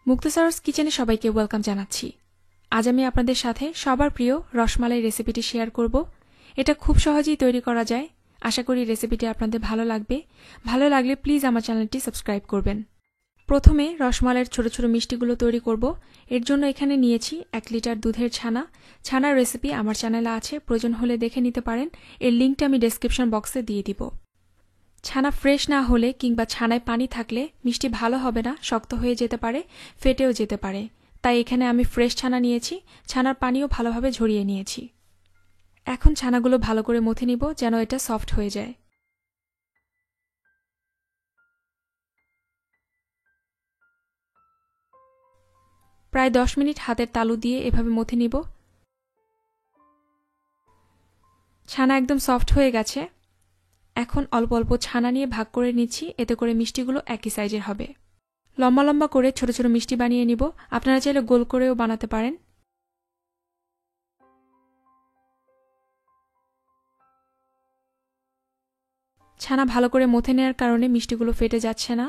মুক্তা সারোয়ার্স কিচেনে সবাইকে ওয়েলকাম জানাচ্ছি। আজ আমি আপনাদের সাথে সবার প্রিয় রসমালাই রেসিপিটি শেয়ার করব। এটা খুব সহজেই তৈরি করা যায়। আশা করি রেসিপিটি আপনাদের ভালো লাগবে। ভালো লাগলে প্লিজ আমার চ্যানেলটি সাবস্ক্রাইব করবেন। প্রথমে রসমালাইয়ের ছোট ছোট মিষ্টিগুলো তৈরি করব। এর জন্য এখানে নিয়েছি 1 লিটার দুধের ছানা। ছানার রেসিপি আমার চ্যানেলে আছে, প্রয়োজন হলে দেখে নিতে পারেন। এর লিঙ্কটা আমি ডেসক্রিপশন বক্সে দিয়ে দিব। ছানা ফ্রেশ না হলে কিংবা ছানায় পানি থাকলে মিষ্টি ভালো হবে না, শক্ত হয়ে যেতে পারে, ফেটেও যেতে পারে। তাই এখানে আমি ফ্রেশ ছানা নিয়েছি, ছানার পানিও ভালোভাবে ঝরিয়ে নিয়েছি। এখন ছানাগুলো ভালো করে মথে নিব যেন এটা সফট হয়ে যায়। প্রায় 10 মিনিট হাতের তালু দিয়ে এভাবে মথে নিব। ছানা একদম সফট হয়ে গেছে। এখন অল্প অল্প ছানা নিয়ে ভাগ করে নিচ্ছি, এতে করে মিষ্টিগুলো একই সাইজের হবে। লম্বা লম্বা করে ছোট ছোট মিষ্টি বানিয়ে নিব। আপনারা চাইলে গোল করেও বানাতে পারেন। ছানা ভালো করে মথে নেওয়ার কারণে মিষ্টিগুলো ফেটে যাচ্ছে না।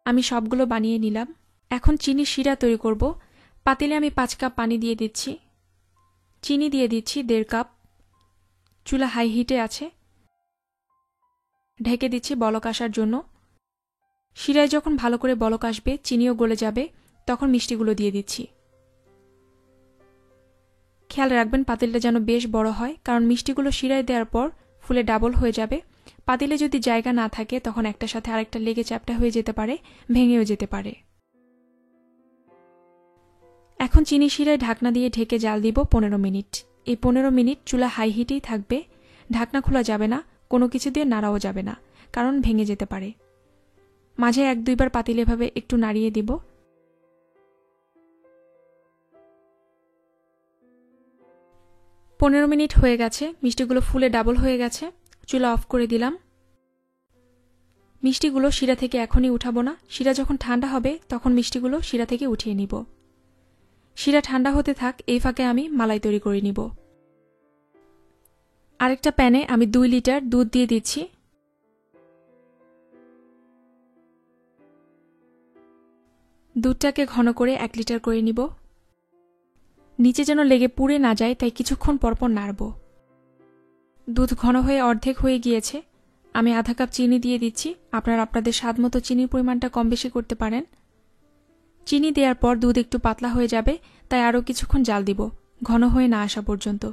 আমি সবগুলো বানিয়ে নিলাম। এখন চিনি শিরা তৈরি করব। পাতিলে আমি 5 কাপ পানি দিয়ে দিচ্ছি। চিনি দিয়ে দিচ্ছি 1.5 কাপ। চুলা হাই হিটে আছে। ঢেকে দিচ্ছি বলক আসার জন্য। শিরায় যখন ভালো করে বলক আসবে, চিনিও গলে যাবে, তখন মিষ্টিগুলো দিয়ে দিচ্ছি। খেয়াল রাখবেন পাতিলটা যেন বেশ বড় হয়, কারণ মিষ্টিগুলো শিরায় দেওয়ার পর ফুলে ডাবল হয়ে যাবে। পাতিলে যদি জায়গা না থাকে তখন একটার সাথে আরেকটা লেগে চ্যাপ্টা হয়ে যেতে পারে, ভেঙেও যেতে পারে। এখন চিনি শিরায় ঢাকনা দিয়ে ঢেকে জাল দিব 15 মিনিট। এই 15 মিনিট চুলা হাই হিটেই থাকবে। ঢাকনা খোলা যাবে না, কোনো কিছু দিয়ে নাড়াও যাবে না, কারণ ভেঙে যেতে পারে। মাঝে 1-2 বার পাতিল এভাবে একটু নাড়িয়ে দিব। পনেরো মিনিট হয়ে গেছে, মিষ্টিগুলো ফুলে ডাবল হয়ে গেছে। চুলা অফ করে দিলাম। মিষ্টিগুলো শিরা থেকে এখনই উঠাবো না, শিরা যখন ঠান্ডা হবে তখন মিষ্টিগুলো শিরা থেকে উঠিয়ে নিব। শিরা ঠান্ডা হতে থাক, এই ফাঁকে আমি মালাই তৈরি করে নিব। আরেকটা প্যানে আমি 2 লিটার দুধ দিয়ে দিচ্ছি। দুধটাকে ঘন করে 1 লিটার করে নিব। নিচে যেন লেগে পুড়ে না যায়, তাই কিছুক্ষণ পরপর নাড়ব। দুধ ঘন হয়ে অর্ধেক হয়ে গিয়েছে। আমি আধা কাপ চিনি দিয়ে দিচ্ছি। আপনারা আপনাদের স্বাদ মতো চিনির পরিমাণটা কম বেশি করতে পারেন। চিনি দেওয়ার পর দুধ একটু পাতলা হয়ে যাবে, তাই আরও কিছুক্ষণ জাল দিব, ঘন হয়ে না আসা পর্যন্ত।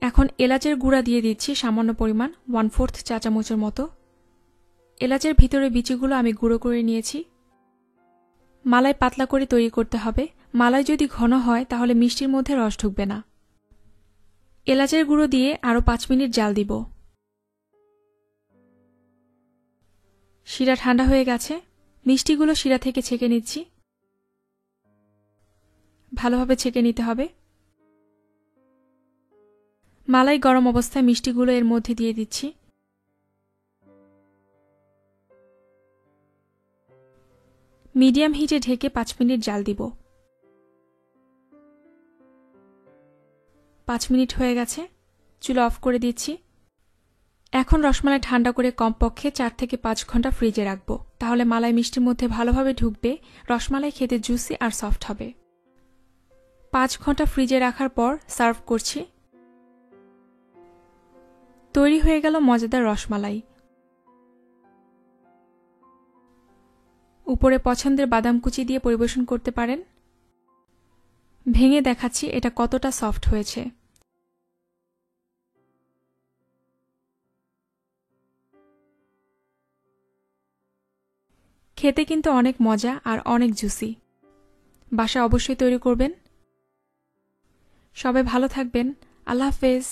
এখন এলাচের গুঁড়া দিয়ে দিচ্ছি সামান্য পরিমাণ, 1/4 চা চামচের মতো। এলাচের ভিতরে বিচিগুলো আমি গুঁড়ো করে নিয়েছি। মালাই পাতলা করে তৈরি করতে হবে। মালাই যদি ঘন হয় তাহলে মিষ্টির মধ্যে রস ঢুকবে না। এলাচের গুঁড়ো দিয়ে আরও 5 মিনিট জাল দিব। শিরা ঠান্ডা হয়ে গেছে। মিষ্টিগুলো শিরা থেকে ছেঁকে নিচ্ছি। ভালোভাবে ছেঁকে নিতে হবে। মালাই গরম অবস্থায় মিষ্টিগুলো এর মধ্যে দিয়ে দিচ্ছি। মিডিয়াম হিটে ঢেকে 5 মিনিট জাল দিব। 5 মিনিট হয়ে গেছে, চুলা অফ করে দিচ্ছি। এখন রসমালাই ঠান্ডা করে কমপক্ষে 4 থেকে 5 ঘন্টা ফ্রিজে রাখবো, তাহলে মালাই মিষ্টির মধ্যে ভালোভাবে ঢুকবে, রসমালাই খেতে জুসি আর সফট হবে। 5 ঘন্টা ফ্রিজে রাখার পর সার্ভ করছি। তৈরি হয়ে গেল মজাদার রসমালাই। উপরে পছন্দের বাদাম কুচি দিয়ে পরিবেশন করতে পারেন। ভেঙে দেখাচ্ছি এটা কতটা সফট হয়েছে। খেতে কিন্তু অনেক মজা আর অনেক জুসি। বাসায় অবশ্যই তৈরি করবেন। সবাই ভালো থাকবেন। আল্লাহ হাফেজ।